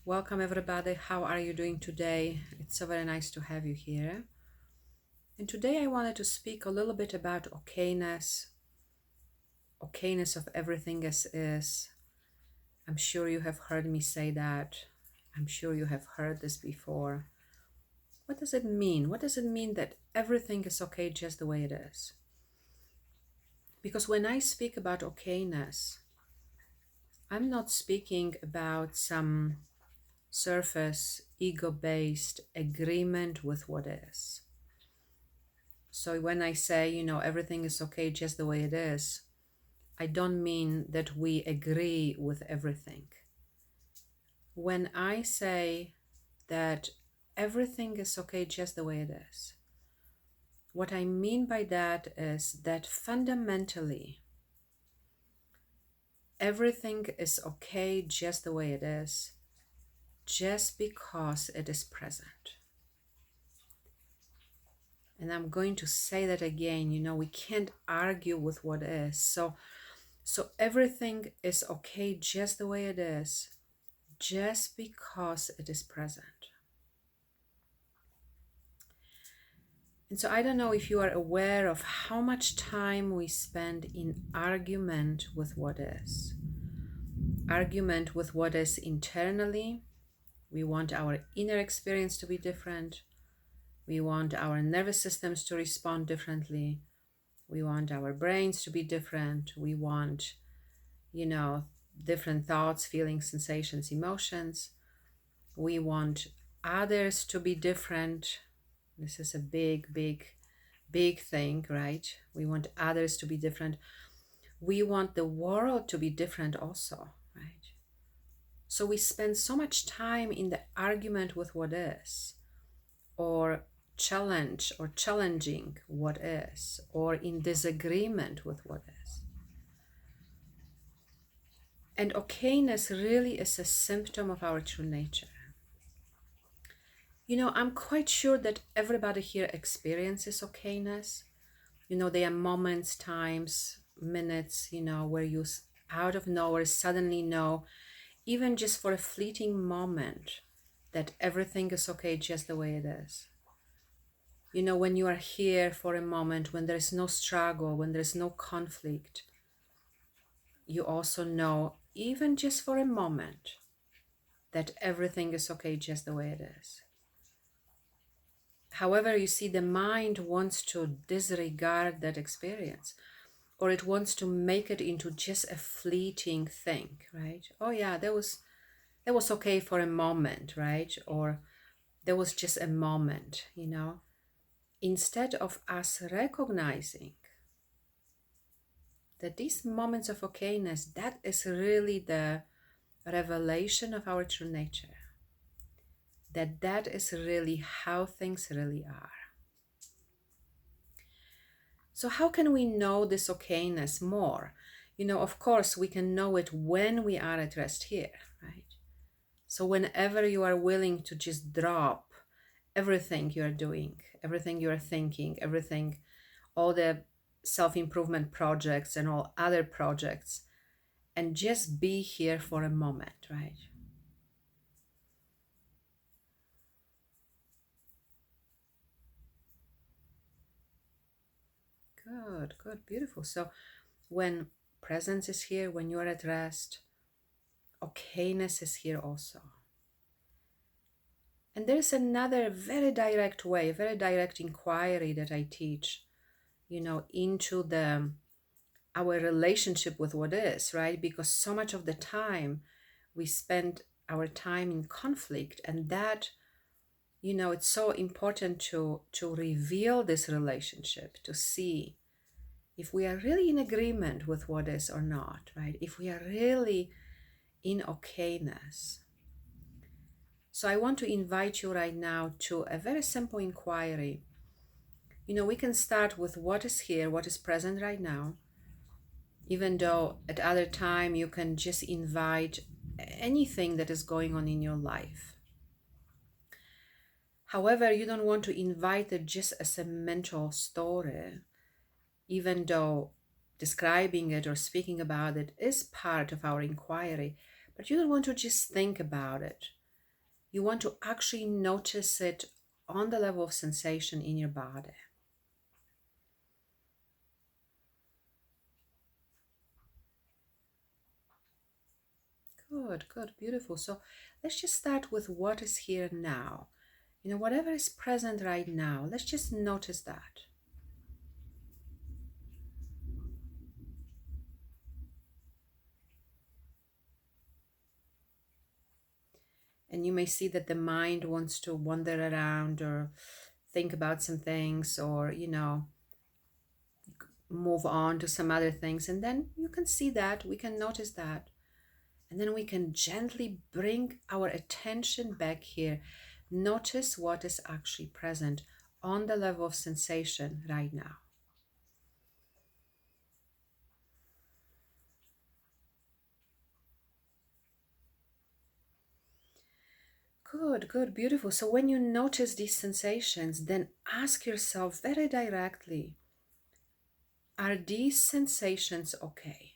Welcome everybody. How are you doing today? It's so very nice to have you here. And today I wanted to speak a little bit about okayness of everything as is. I'm sure you have heard me say that. I'm sure you have heard this before. What does it mean? What does it mean that everything is okay just the way it is? Because when I speak about okayness, I'm not speaking about some surface, ego-based agreement with what is. So when I say, everything is okay just the way it is, I don't mean that we agree with everything. When I say that everything is okay just the way it is, what I mean by that is that fundamentally, everything is okay just the way it is, just because it is present. And I'm going to say that again, we can't argue with what is. So everything is okay just the way it is, just because it is present. And so I don't know if you are aware of how much time we spend in argument with what is. Argument with what is internally. We want our inner experience to be different. We want our nervous systems to respond differently. We want our brains to be different. We want, different thoughts, feelings, sensations, emotions. We want others to be different. This is a big thing, right? We want others to be different. We want the world to be different also, right? So we spend so much time in the argument with what is, or challenging what is, or in disagreement with what is. And okayness really is a symptom of our true nature. I'm quite sure that everybody here experiences okayness. There are moments, times, minutes, where you out of nowhere suddenly know, even just for a fleeting moment, that everything is okay just the way it is. When you are here for a moment, when there is no struggle, when there is no conflict, you also know, even just for a moment, that everything is okay just the way it is. However, you see, the mind wants to disregard that experience, or it wants to make it into just a fleeting thing, right? Oh yeah, that was okay for a moment, right? Or there was just a moment, instead of us recognizing that these moments of okayness, that is really the revelation of our true nature, that is really how things really are. So how can we know this okayness more? Of course, we can know it when we are at rest here, right? So whenever you are willing to just drop everything you are doing, everything you are thinking, everything, all the self-improvement projects and all other projects, and just be here for a moment, right? Good, beautiful. So when presence is here, when you are at rest, okayness is here also. And there's another very direct way, very direct inquiry that I teach, into our relationship with what is, right? Because so much of the time we spend our time in conflict, and that, it's so important to reveal this relationship, to see if we are really in agreement with what is or not, right? If we are really in okayness. So I want to invite you right now to a very simple inquiry. We can start with what is here, what is present right now, even though at other time you can just invite anything that is going on in your life. However, you don't want to invite it just as a mental story, even though describing it or speaking about it is part of our inquiry, but you don't want to just think about it. you want to actually notice it on the level of sensation in your body. Good, good, beautiful. So let's just start with what is here now. Whatever is present right now, let's just notice that. And you may see that the mind wants to wander around or think about some things, or, move on to some other things. And then you can see that, we can notice that. And then we can gently bring our attention back here. Notice what is actually present on the level of sensation right now. Good, good, beautiful. So when you notice these sensations, then ask yourself very directly, are these sensations okay?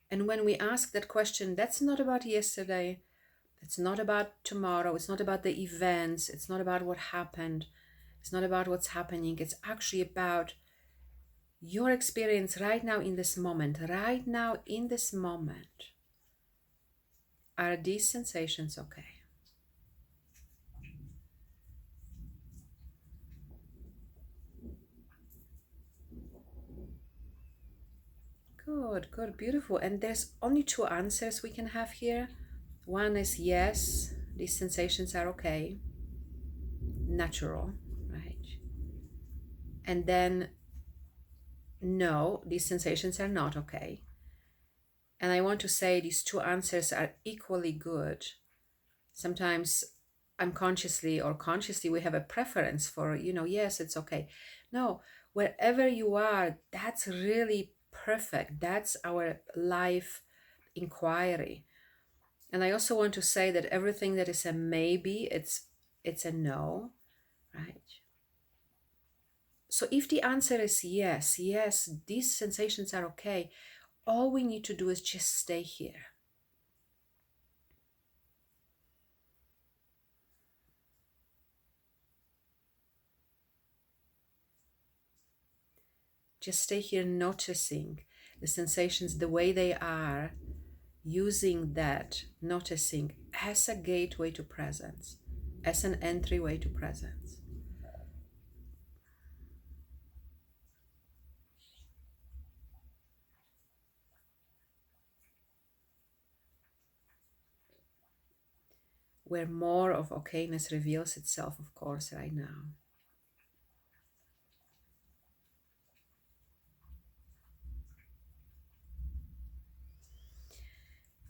And when we ask that question, that's not about yesterday, it's not about tomorrow, it's not about the events, it's not about what happened, it's not about what's happening, it's actually about your experience right now in this moment. Right now in this moment, are these sensations okay? Good, good, beautiful. And there's only two answers we can have here. One is yes, these sensations are okay, natural, right? And then no, these sensations are not okay. And I want to say these two answers are equally good. Sometimes unconsciously or consciously we have a preference for, yes, it's okay. No, wherever you are, that's really perfect. That's our life inquiry. And I also want to say that everything that is a maybe, it's a no, right? So if the answer is yes, yes, these sensations are okay, all we need to do is just stay here. Just stay here noticing the sensations the way they are, using that noticing as a gateway to presence, as an entryway to presence. Where more of okayness reveals itself, of course, right now.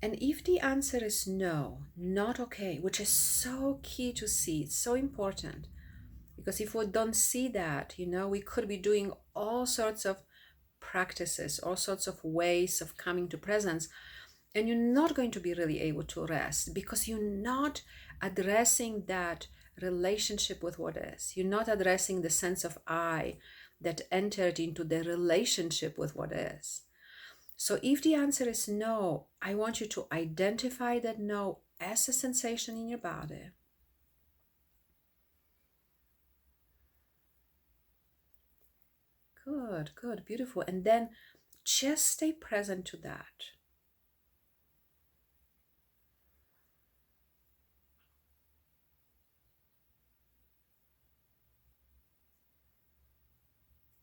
And if the answer is no, not okay, which is so key to see, it's so important, because if we don't see that, we could be doing all sorts of practices, all sorts of ways of coming to presence, and you're not going to be really able to rest because you're not addressing that relationship with what is. You're not addressing the sense of I that entered into the relationship with what is. So if the answer is no, I want you to identify that no as a sensation in your body. Good, good, beautiful. And then just stay present to that.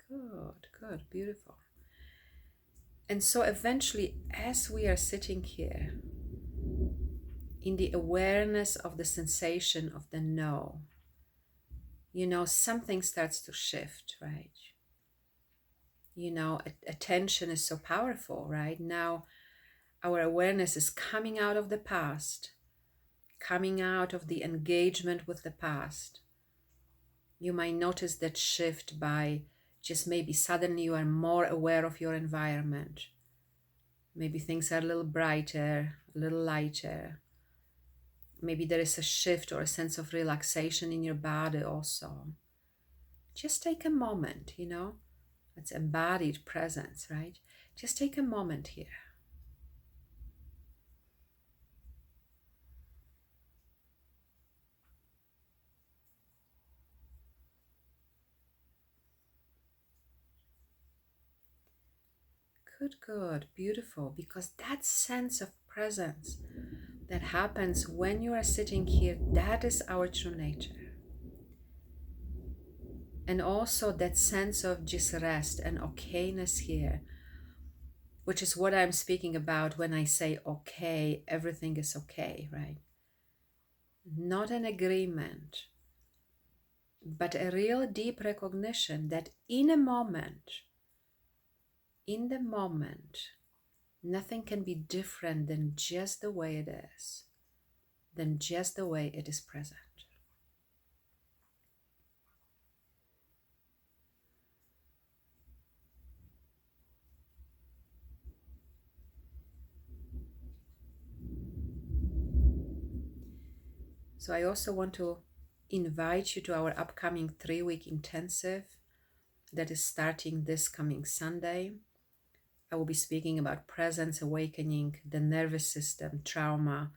Good, good, beautiful. And so eventually, as we are sitting here, in the awareness of the sensation of the no, something starts to shift, right? Attention is so powerful, right? Now, our awareness is coming out of the past, coming out of the engagement with the past. You might notice that shift by just maybe suddenly you are more aware of your environment. Maybe things are a little brighter, a little lighter. Maybe there is a shift or a sense of relaxation in your body also. Just take a moment, It's embodied presence, right? Just take a moment here. Good. Beautiful. Because that sense of presence that happens when you are sitting here, that is our true nature. And also that sense of just rest and okayness here, which is what I'm speaking about when I say okay, everything is okay, right? Not an agreement, but a real deep recognition that in the moment, nothing can be different than just the way it is, than just the way it is present. So I also want to invite you to our upcoming 3-week intensive that is starting this coming Sunday. I will be speaking about presence, awakening, the nervous system, trauma.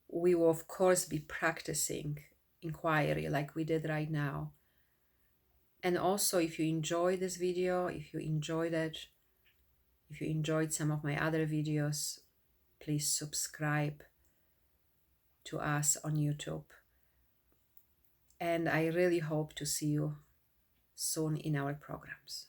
We will, of course, be practicing inquiry like we did right now. And also, if you enjoy this video, if you enjoyed it, if you enjoyed some of my other videos, please subscribe to us on YouTube. And I really hope to see you soon in our programs.